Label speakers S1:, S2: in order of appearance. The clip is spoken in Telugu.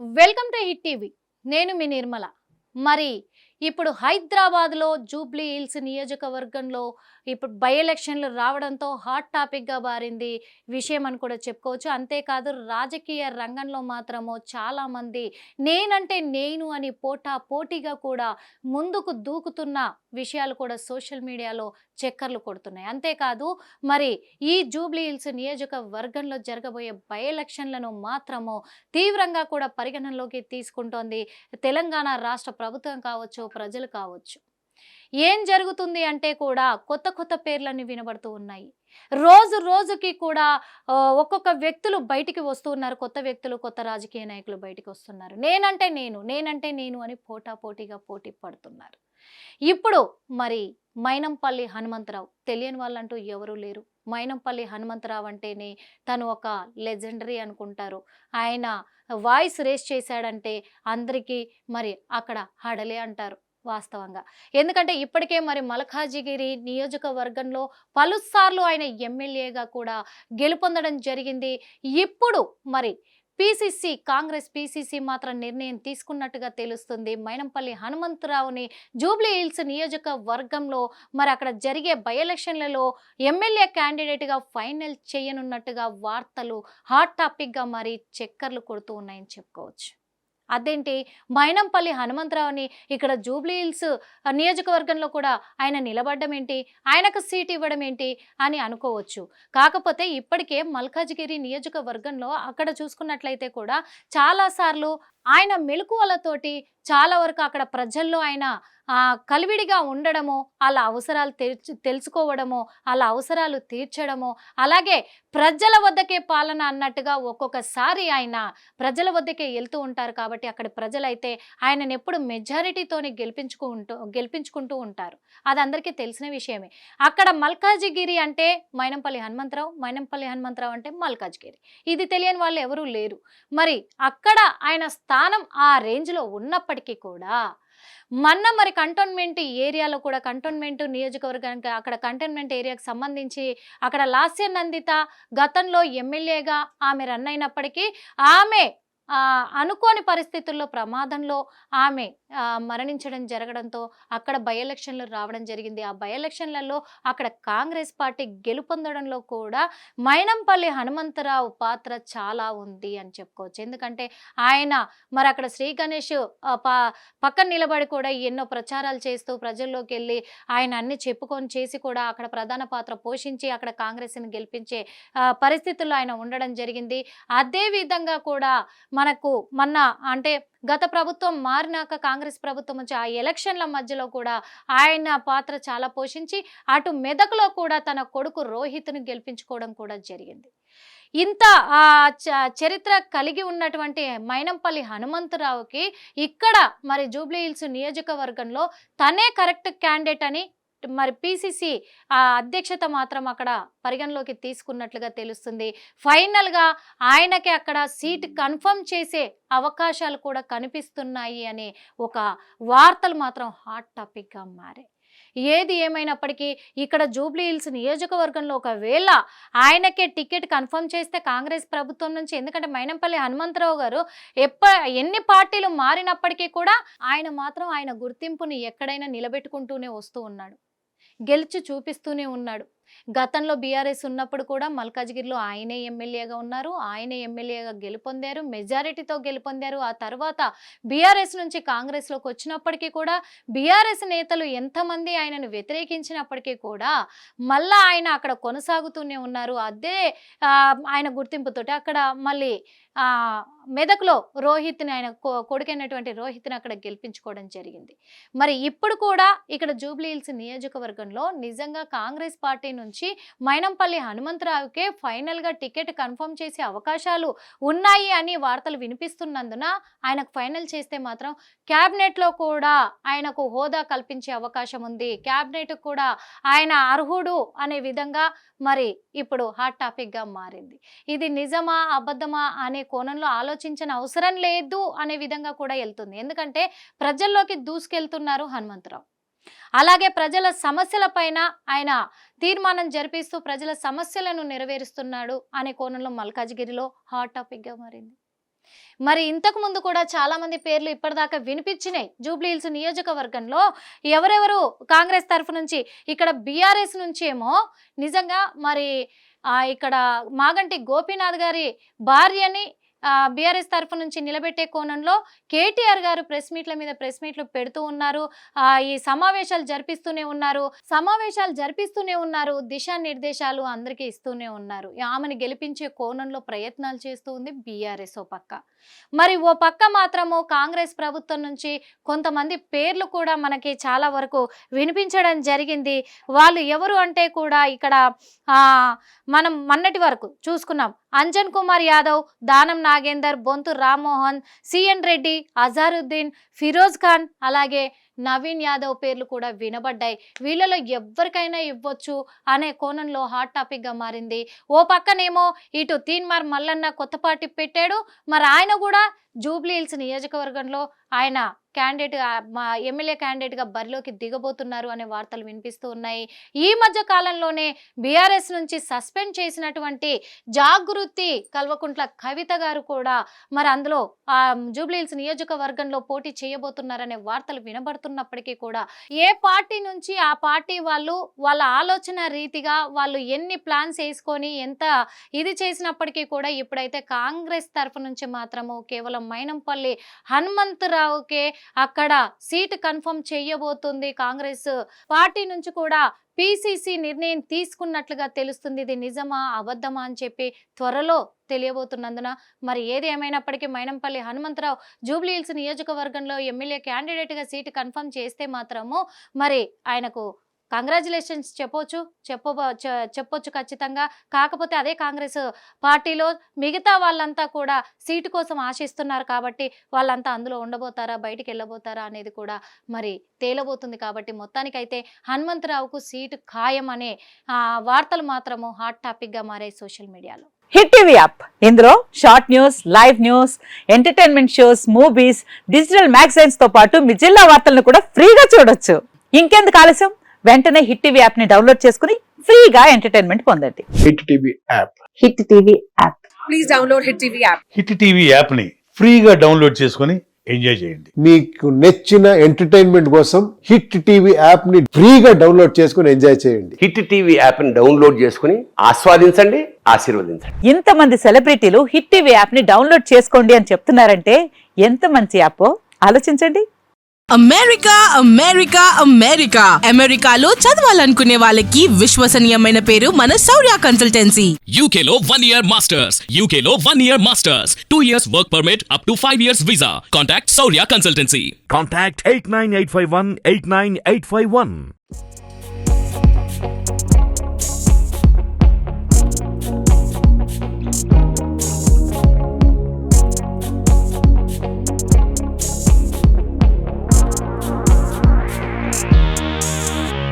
S1: Welcome to hit TV. నేను మీ నిర్మల. మరి ఇప్పుడు హైదరాబాద్లో జూబ్లీ హిల్స్ నియోజకవర్గంలో ఇప్పుడు బై ఎలక్షన్లు రావడంతో హాట్ టాపిక్గా మారింది విషయం అని కూడా చెప్పుకోవచ్చు. అంతేకాదు రాజకీయ రంగంలో మాత్రము చాలామంది నేనంటే నేను అని పోటీగా కూడా ముందుకు దూకుతున్న విషయాలు కూడా సోషల్ మీడియాలో చక్కర్లు కొడుతున్నాయి. అంతేకాదు మరి ఈ జూబ్లీ హిల్స్ నియోజకవర్గంలో జరగబోయే బై ఎలక్షన్లను మాత్రము తీవ్రంగా కూడా పరిగణనలోకి తీసుకుంటోంది తెలంగాణ రాష్ట్ర ప్రభుత్వం కావచ్చు, ప్రజలు కావచ్చు. ఏం జరుగుతుంది అంటే కూడా కొత్త కొత్త పేర్లన్నీ వినబడుతూ ఉన్నాయి. రోజు రోజుకి కూడా ఒక్కొక్క వ్యక్తులు బయటికి వస్తూ ఉన్నారు. కొత్త వ్యక్తులు, కొత్త రాజకీయ నాయకులు బయటికి వస్తున్నారు. నేనంటే నేను అని పోటీగా పోటీ పడుతున్నారు. ఇప్పుడు మరి మైనంపల్లి హనుమంతరావు తెలియని వాళ్ళంటూ ఎవరూ లేరు. మైనంపల్లి హనుమంతరావు అంటేనే తను ఒక లెజెండరీ అనుకుంటారు. ఆయన వాయిస్ రేస్ చేశాడంటే అందరికీ మరి అక్కడ హడలే అంటారు వాస్తవంగా. ఎందుకంటే ఇప్పటికే మరి మల్కాజిగిరి నియోజకవర్గంలో పలుసార్లు ఆయన ఎమ్మెల్యేగా కూడా గెలుపొందడం జరిగింది. ఇప్పుడు మరి కాంగ్రెస్ పీసీసీ మాత్రం నిర్ణయం తీసుకున్నట్టుగా తెలుస్తుంది. మైనంపల్లి హనుమంతరావుని జూబ్లీ హిల్స్ నియోజకవర్గంలో మరి అక్కడ జరిగే బై ఎలక్షన్లలో ఎమ్మెల్యే క్యాండిడేట్గా ఫైనల్ చేయనున్నట్టుగా వార్తలు హాట్ టాపిక్గా మరి చక్కర్లు కొడుతూ ఉన్నాయని చెప్పుకోవచ్చు. అదేంటి, మైనంపల్లి హనుమంతరావుని ఇక్కడ జూబ్లీ హిల్స్ నియోజకవర్గంలో కూడా ఆయన నిలబడ్డం ఏంటి, ఆయనకు సీట్ ఇవ్వడం ఏంటి అని అనుకోవచ్చు. కాకపోతే ఇప్పటికే మల్కాజిగిరి నియోజకవర్గంలో అక్కడ చూసుకున్నట్లయితే కూడా చాలాసార్లు ఆయన మెలకువలతోటి చాలా వరకు అక్కడ ప్రజల్లో ఆయన కలివిడిగా ఉండడము, వాళ్ళ అవసరాలు తెలుసుకోవడము, వాళ్ళ అవసరాలు తీర్చడము, అలాగే ప్రజల వద్దకే పాలన అన్నట్టుగా ఒక్కొక్కసారి ఆయన ప్రజల వద్దకే వెళ్తూ ఉంటారు. కాబట్టి అక్కడ ప్రజలైతే ఆయనను ఎప్పుడు మెజారిటీతోనే గెలిపించుకుంటూ ఉంటారు. అది అందరికీ తెలిసిన విషయమే. అక్కడ మల్కాజిగిరి అంటే మైనంపల్లి హనుమంతరావు అంటే మల్కాజిగిరి. ఇది తెలియని వాళ్ళు ఎవరూ లేరు. మరి అక్కడ ఆయన స్థానం ఆ రేంజ్లో ఉన్నప్పటికీ కూడా మరి కంటోన్మెంట్ ఏరియాలో కూడా కంటోన్మెంట్ నియోజకవర్గానికి అక్కడ కంటోన్మెంట్ ఏరియాకి సంబంధించి అక్కడ లాస్య నందిత గతంలో ఎమ్మెల్యేగా ఆమె రన్ అయినప్పటికీ ఆమె అనుకోని పరిస్థితుల్లో ప్రమాదంలో ఆమె మరణించడం జరగడంతో అక్కడ బై ఎలక్షన్లు రావడం జరిగింది. ఆ బై ఎలక్షన్లలో అక్కడ కాంగ్రెస్ పార్టీ గెలుపొందడంలో కూడా మైనంపల్లి హనుమంతరావు పాత్ర చాలా ఉంది అని చెప్పుకోవచ్చు. ఎందుకంటే ఆయన మరి అక్కడ శ్రీ గణేష్ పక్కన నిలబడి కూడా ఎన్నో ప్రచారాలు చేస్తూ ప్రజల్లోకి వెళ్ళి ఆయన అన్ని చెప్పుకొని చేసి కూడా అక్కడ ప్రధాన పాత్ర పోషించి అక్కడ కాంగ్రెస్ని గెలిపించే పరిస్థితుల్లో ఆయన ఉండడం జరిగింది. అదే విధంగా కూడా మనకు అంటే గత ప్రభుత్వం మారినాక కాంగ్రెస్ ప్రభుత్వం వచ్చి ఆ ఎలక్షన్ల మధ్యలో కూడా ఆయన పాత్ర చాలా పోషించి అటు మెదక్లో కూడా తన కొడుకు రోహిత్ను గెలిపించుకోవడం కూడా జరిగింది. ఇంత చరిత్ర కలిగి ఉన్నటువంటి మైనంపల్లి హనుమంతరావుకి ఇక్కడ మరి జూబ్లీ హిల్స్ నియోజకవర్గంలో తనే కరెక్ట్ క్యాండిడేట్ అని మరి పీసీసీ అధ్యక్షత మాత్రం అక్కడ పరిగణలోకి తీసుకున్నట్లుగా తెలుస్తుంది. ఫైనల్గా ఆయనకి అక్కడ సీట్ కన్ఫర్మ్ చేసే అవకాశాలు కూడా కనిపిస్తున్నాయి అనే ఒక వార్తలు మాత్రం హాట్ టాపిక్గా మారాయి. ఏది ఏమైనప్పటికీ ఇక్కడ జూబ్లీ హిల్స్ నియోజకవర్గంలో ఒకవేళ ఆయనకే టికెట్ కన్ఫర్మ్ చేస్తే కాంగ్రెస్ ప్రభుత్వం నుంచి, ఎందుకంటే మైనంపల్లి హనుమంతరావు గారు ఎన్ని పార్టీలు మారినప్పటికీ కూడా ఆయన మాత్రం ఆయన గుర్తింపుని ఎక్కడైనా నిలబెట్టుకుంటూనే వస్తూ ఉన్నాడు, గెలిచి చూపిస్తూనే ఉన్నాడు. గతంలో బీఆర్ఎస్ ఉన్నప్పుడు కూడా మల్కాజిగిరిలో ఆయనే ఎమ్మెల్యేగా ఉన్నారు, ఆయనే ఎమ్మెల్యేగా గెలుపొందారు, మెజారిటీతో గెలుపొందారు. ఆ తర్వాత బీఆర్ఎస్ నుంచి కాంగ్రెస్లోకి వచ్చినప్పటికీ కూడా బీఆర్ఎస్ నేతలు ఎంతమంది ఆయనను వ్యతిరేకించినప్పటికీ కూడా మళ్ళా ఆయన అక్కడ కొనసాగుతూనే ఉన్నారు. అదే ఆయన గుర్తింపుతోటి అక్కడ మళ్ళీ మెదక్లో రోహిత్ని ఆయన కొడుకైనటువంటి రోహిత్ని అక్కడ గెలిపించుకోవడం జరిగింది. మరి ఇప్పుడు కూడా ఇక్కడ జూబ్లీ హిల్స్ నియోజకవర్గంలో నిజంగా కాంగ్రెస్ పార్టీ నుంచి మైనంపల్లి హనుమంతరావుకే ఫైనల్గా టికెట్ కన్ఫర్మ్ చేసే అవకాశాలు ఉన్నాయి అని వార్తలు వినిపిస్తున్నందున ఆయనకు ఫైనల్ చేస్తే మాత్రం క్యాబినెట్లో కూడా ఆయనకు హోదా కల్పించే అవకాశం ఉంది, క్యాబినెట్ కూడా ఆయన అర్హుడు అనే విధంగా మరి ఇప్పుడు హాట్ టాపిక్గా మారింది. ఇది నిజమా అబద్ధమా అనే కోణంలో ఆలోచించిన అవసరం లేదు అనే విధంగా కూడా వెళ్తుంది. ఎందుకంటే ప్రజల్లోకి దూసుకెళ్తున్నారు హనుమంతరావు. అలాగే ప్రజల సమస్యల పైన ఆయన తీర్మానం జరిపిస్తూ ప్రజల సమస్యలను నెరవేరుస్తున్నాడు అనే కోణంలో మల్కాజిగిరిలో హాట్ టాపిక్గా మారింది. మరి ఇంతకు ముందు కూడా చాలా మంది పేర్లు ఇప్పటిదాకా వినిపించినాయి. జూబ్లీహిల్స్ నియోజకవర్గంలో ఎవరెవరు కాంగ్రెస్ తరఫు నుంచి, ఇక్కడ బీఆర్ఎస్ నుంచి ఏమో నిజంగా మరి ఇక్కడ మాగంటి గోపీనాథ్ గారి భార్యని బీఆర్ఎస్ తరఫు నుంచి నిలబెట్టే కోణంలో కేటీఆర్ గారు ప్రెస్ మీట్లు పెడుతూ ఉన్నారు. ఈ సమావేశాలు జరిపిస్తూనే ఉన్నారు. దిశానిర్దేశాలు అందరికీ ఇస్తూనే ఉన్నారు. ఆమెను గెలిపించే కోణంలో ప్రయత్నాలు చేస్తూ ఉంది బీఆర్ఎస్ ఓ పక్క. మరి ఓ పక్క మాత్రము కాంగ్రెస్ ప్రభుత్వం నుంచి కొంతమంది పేర్లు కూడా మనకి చాలా వరకు వినిపించడం జరిగింది. వాళ్ళు ఎవరు అంటే కూడా ఇక్కడ మనం మొన్నటి వరకు చూసుకున్నాం. అంజన్ కుమార్ యాదవ్, దానం నాగేందర్, బొంతు రామ్మోహన్, సిఎన్ రెడ్డి, అజారుద్దీన్, ఫిరోజ్ ఖాన్, అలాగే నవీన్ యాదవ్ పేర్లు కూడా వినబడ్డాయి. వీళ్ళలో ఎవరికైనా ఇవ్వచ్చు అనే కోణంలో హాట్ టాపిక్గా మారింది. ఓ పక్కనేమో ఇటు తీన్మార్ మల్లన్న కొత్త పార్టీ పెట్టాడు. మరి ఆయన కూడా జూబ్లీహిల్స్ నియోజకవర్గంలో ఆయన ఎమ్మెల్యే క్యాండిడేట్గా బరిలోకి దిగబోతున్నారు అనే వార్తలు వినిపిస్తూ ఉన్నాయి. ఈ మధ్య కాలంలోనే బీఆర్ఎస్ నుంచి సస్పెండ్ చేసినటువంటి జాగృతి కల్వకుంట్ల కవిత గారు కూడా మరి అందులో జూబ్లీహిల్స్ నియోజకవర్గంలో పోటీ చేయబోతున్నారనే వార్తలు వినబడుతున్నప్పటికీ కూడా ఏ పార్టీ నుంచి ఆ పార్టీ వాళ్ళ ఆలోచన రీతిగా వాళ్ళు ఎన్ని ప్లాన్స్ వేసుకొని ఎంత ఇది చేసినప్పటికీ కూడా ఇప్పుడైతే కాంగ్రెస్ తరఫు నుంచి మాత్రము కేవలం మైనంపల్లి హనుమంతరావుకే అక్కడ సీటు కన్ఫర్మ్ చేయబోతుంది. కాంగ్రెస్ పార్టీ నుంచి కూడా పిసిసి నిర్ణయం తీసుకున్నట్లుగా తెలుస్తుంది. ఇది నిజమా అబద్ధమా అని చెప్పి త్వరలో తెలియబోతున్నందున మరి ఏది ఏమైనప్పటికీ మైనంపల్లి హనుమంతరావు జూబ్లీహిల్స్ నియోజకవర్గంలో ఎమ్మెల్యే క్యాండిడేట్గా సీటు కన్ఫర్మ్ చేస్తే మాత్రము మరి ఆయనకు కంగ్రాచులేషన్స్ చెప్పొచ్చు ఖచ్చితంగా. కాకపోతే అదే కాంగ్రెస్ పార్టీలో మిగతా వాళ్ళంతా కూడా సీటు కోసం ఆశిస్తున్నారు కాబట్టి వాళ్ళంతా అందులో ఉండబోతారా, బయటికి వెళ్ళబోతారా అనేది కూడా మరి తేలబోతుంది. కాబట్టి మొత్తానికైతే హనుమంతరావుకు సీటు ఖాయం అనే వార్తలు మాత్రము హాట్ టాపిక్గా మారాయి సోషల్ మీడియాలో.
S2: హిట్ టీవీ యాప్, ఇందులో short news, live news, entertainment shows, movies, digital magazines తో పాటు మీ జిల్లా వార్తలను కూడా ఫ్రీగా చూడొచ్చు. ఇంకెందుకు ఆలస్యం, వెంటనే హిట్ టీవీ యాప్ ని డౌన్లోడ్ చేసుకుని ఫ్రీగా ఎంటర్టైన్మెంట్ పొందండి.
S3: Hit TV app.
S2: Hit TV app.
S4: Please download hit TV app.
S5: Hit TV app ని ఫ్రీగా డౌన్లోడ్ చేసుకుని ఎంజాయ్ చేయండి.
S3: మీకు నచ్చిన ఎంటర్టైన్మెంట్ కోసం హిట్ టీవీ యాప్ ని ఫ్రీగా డౌన్లోడ్ చేసుకుని ఎంజాయ్ చేయండి.
S6: హిట్ టీవీ యాప్ ని డౌన్లోడ్ చేసుకుని ఆస్వాదించండి, ఆశీర్వదించండి.
S2: ఇంతమంది సెలబ్రిటీలు హిట్ టీవీ యాప్ ని డౌన్లోడ్ చేసుకోండి అని చెప్తున్నారంటే ఎంత మంచి యాప్ ఆలోచించండి.
S4: అమెరికా అమెరికా అమెరికా అమెరికాలో చదవాలనుకునే వాళ్ళకి విశ్వసనీయమైన పేరు మన శౌర్య కన్సల్టెన్సీ.
S7: UK లో 1 year masters, UK లో 1 year masters, 2 years work permit up to 5 years visa. Contact Saurya Consultancy.
S8: Contact 89851 89851.